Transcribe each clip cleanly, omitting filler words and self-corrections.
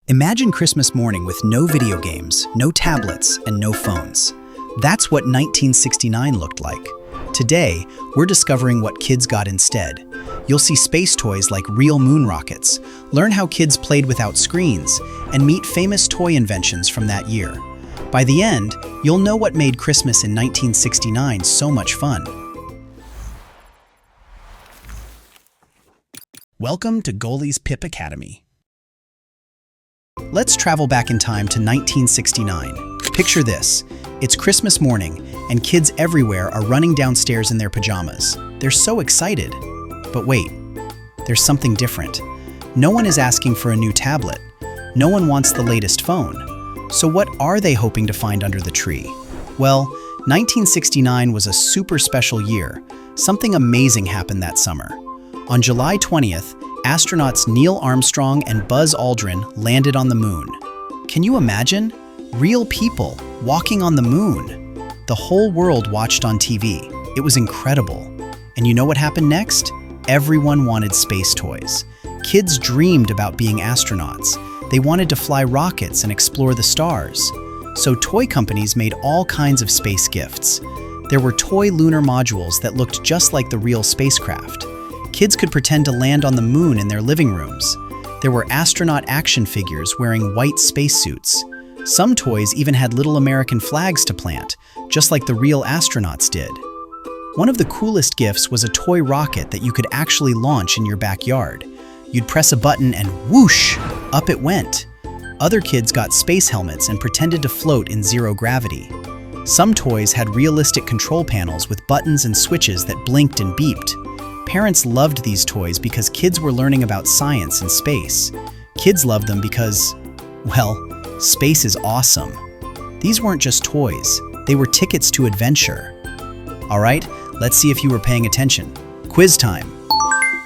Imagine Christmas morning with no video games, no tablets, and no phones. That's what 1969 looked like. Today, we're discovering what kids got instead. You'll see space toys like real moon rockets, learn how kids played without screens, and meet famous toy inventions from that year. By the end, you'll know what made Christmas in 1969 so much fun. Welcome to Goalie's Pip Academy. Let's travel back in time to 1969. Picture this. It's Christmas morning, and kids everywhere are running downstairs in their pajamas. They're so excited. But wait, there's something different. No one is asking for a new tablet. No one wants the latest phone. So what are they hoping to find under the tree? Well, 1969 was a super special year. Something amazing happened that summer. On July 20th, astronauts Neil Armstrong and Buzz Aldrin landed on the moon. Can you imagine? Real people walking on the moon. The whole world watched on TV. It was incredible. And you know what happened next? Everyone wanted space toys. Kids dreamed about being astronauts. They wanted to fly rockets and explore the stars. So toy companies made all kinds of space gifts. There were toy lunar modules that looked just like the real spacecraft. Kids could pretend to land on the moon in their living rooms. There were astronaut action figures wearing white spacesuits. Some toys even had little American flags to plant, just like the real astronauts did. One of the coolest gifts was a toy rocket that you could actually launch in your backyard. You'd press a button and whoosh, up it went. Other kids got space helmets and pretended to float in zero gravity. Some toys had realistic control panels with buttons and switches that blinked and beeped. Parents loved these toys because kids were learning about science and space. Kids loved them because, well, space is awesome. These weren't just toys, they were tickets to adventure. All right, let's see if you were paying attention. Quiz time.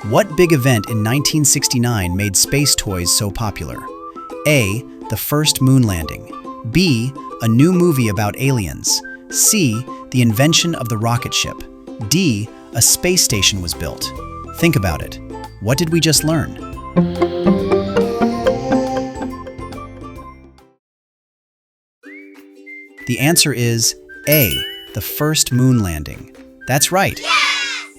What big event in 1969 made space toys so popular? A, the first moon landing. B, a new movie about aliens. C, the invention of the rocket ship. D, a space station was built. Think about it. What did we just learn? The answer is A, the first moon landing. That's right.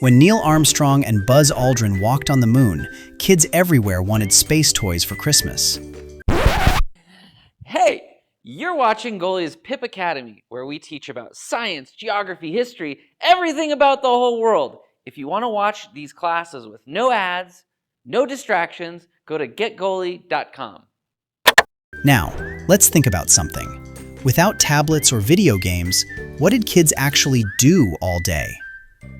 When Neil Armstrong and Buzz Aldrin walked on the moon, kids everywhere wanted space toys for Christmas. Hey, you're watching Goalie's Pip Academy, where we teach about science, geography, history, everything about the whole world. If you want to watch these classes with no ads, no distractions, go to getgoalie.com. Now, let's think about something. Without tablets or video games, what did kids actually do all day?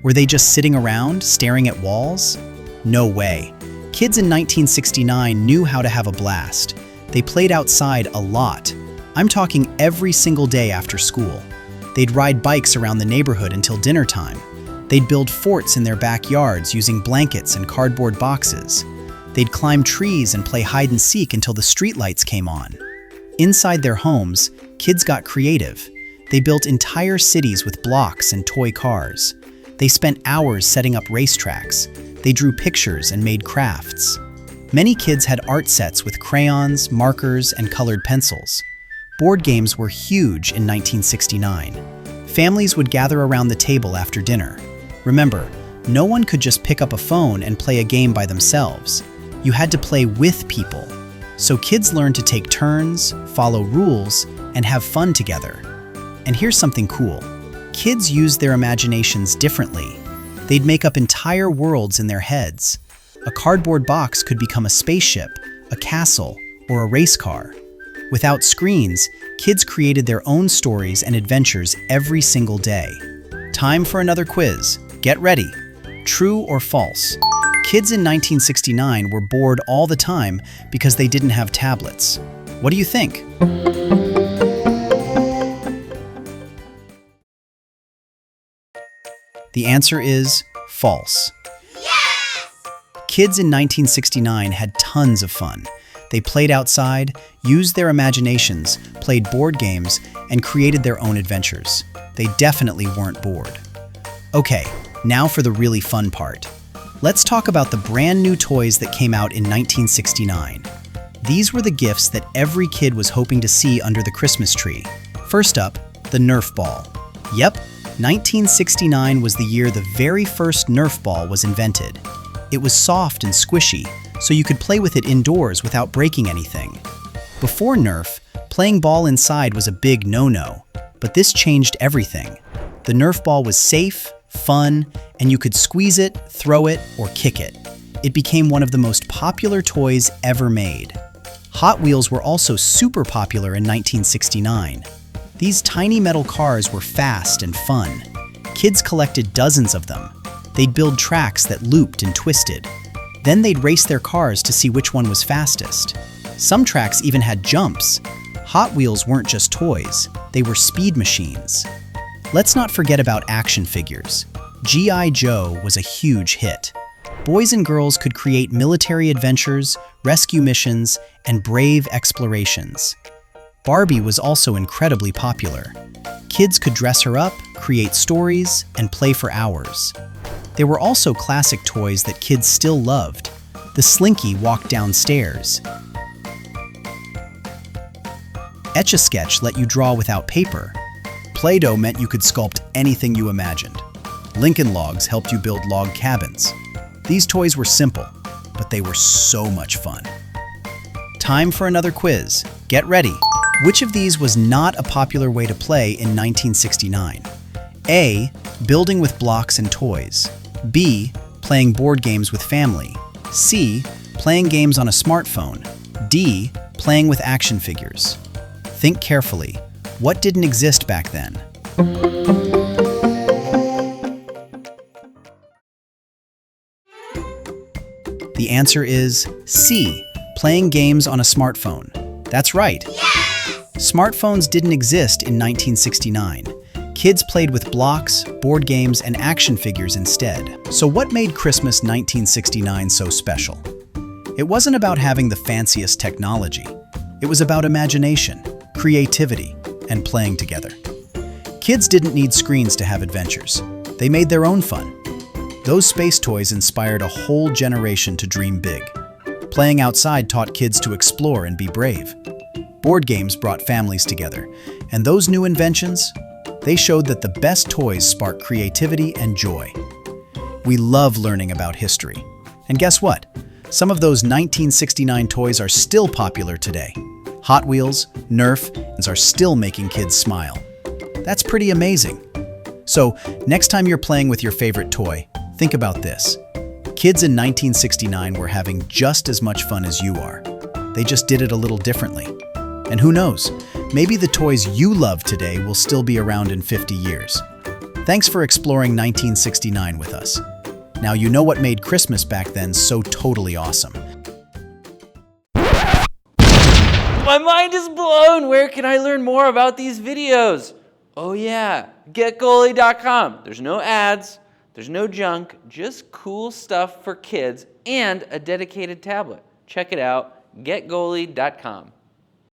Were they just sitting around, staring at walls? No way. Kids in 1969 knew how to have a blast. They played outside a lot. I'm talking every single day after school. They'd ride bikes around the neighborhood until dinner time. They'd build forts in their backyards using blankets and cardboard boxes. They'd climb trees and play hide and seek until the streetlights came on. Inside their homes, kids got creative. They built entire cities with blocks and toy cars. They spent hours setting up racetracks. They drew pictures and made crafts. Many kids had art sets with crayons, markers, and colored pencils. Board games were huge in 1969. Families would gather around the table after dinner. Remember, no one could just pick up a phone and play a game by themselves. You had to play with people. So kids learned to take turns, follow rules, and have fun together. And here's something cool. Kids used their imaginations differently. They'd make up entire worlds in their heads. A cardboard box could become a spaceship, a castle, or a race car. Without screens, kids created their own stories and adventures every single day. Time for another quiz. Get ready. True or false? Kids in 1969 were bored all the time because they didn't have tablets. What do you think? The answer is false. Yes! Kids in 1969 had tons of fun. They played outside, used their imaginations, played board games, and created their own adventures. They definitely weren't bored. Okay, now for the really fun part. Let's talk about the brand new toys that came out in 1969. These were the gifts that every kid was hoping to see under the Christmas tree. First up, the Nerf ball. Yep, 1969 was the year the very first Nerf ball was invented. It was soft and squishy, so you could play with it indoors without breaking anything. Before Nerf, playing ball inside was a big no-no, but this changed everything. The Nerf ball was safe, fun, and you could squeeze it, throw it, or kick it. It became one of the most popular toys ever made. Hot Wheels were also super popular in 1969. These tiny metal cars were fast and fun. Kids collected dozens of them. They'd build tracks that looped and twisted. Then they'd race their cars to see which one was fastest. Some tracks even had jumps. Hot Wheels weren't just toys, they were speed machines. Let's not forget about action figures. G.I. Joe was a huge hit. Boys and girls could create military adventures, rescue missions, and brave explorations. Barbie was also incredibly popular. Kids could dress her up, create stories, and play for hours. There were also classic toys that kids still loved. The Slinky walked downstairs. Etch-a-Sketch let you draw without paper. Play-Doh meant you could sculpt anything you imagined. Lincoln Logs helped you build log cabins. These toys were simple, but they were so much fun. Time for another quiz. Get ready. Which of these was not a popular way to play in 1969? A. Building with blocks and toys. B. Playing board games with family. C. Playing games on a smartphone. D. Playing with action figures. Think carefully. What didn't exist back then? The answer is C. Playing games on a smartphone. That's right. Yes! Smartphones didn't exist in 1969. Kids played with blocks, board games, and action figures instead. So what made Christmas 1969 so special? It wasn't about having the fanciest technology. It was about imagination, creativity, and playing together. Kids didn't need screens to have adventures. They made their own fun. Those space toys inspired a whole generation to dream big. Playing outside taught kids to explore and be brave. Board games brought families together, and those new inventions, they showed that the best toys spark creativity and joy. We love learning about history. And guess what? Some of those 1969 toys are still popular today. Hot Wheels, Nerf, are still making kids smile. That's pretty amazing. So, next time you're playing with your favorite toy, think about this. Kids in 1969 were having just as much fun as you are. They just did it a little differently. And who knows, maybe the toys you love today will still be around in 50 years. Thanks for exploring 1969 with us. Now you know what made Christmas back then so totally awesome. My mind is blown! Where can I learn more about these videos? Oh yeah, getgoalie.com. There's no ads, there's no junk, just cool stuff for kids and a dedicated tablet. Check it out, getgoalie.com.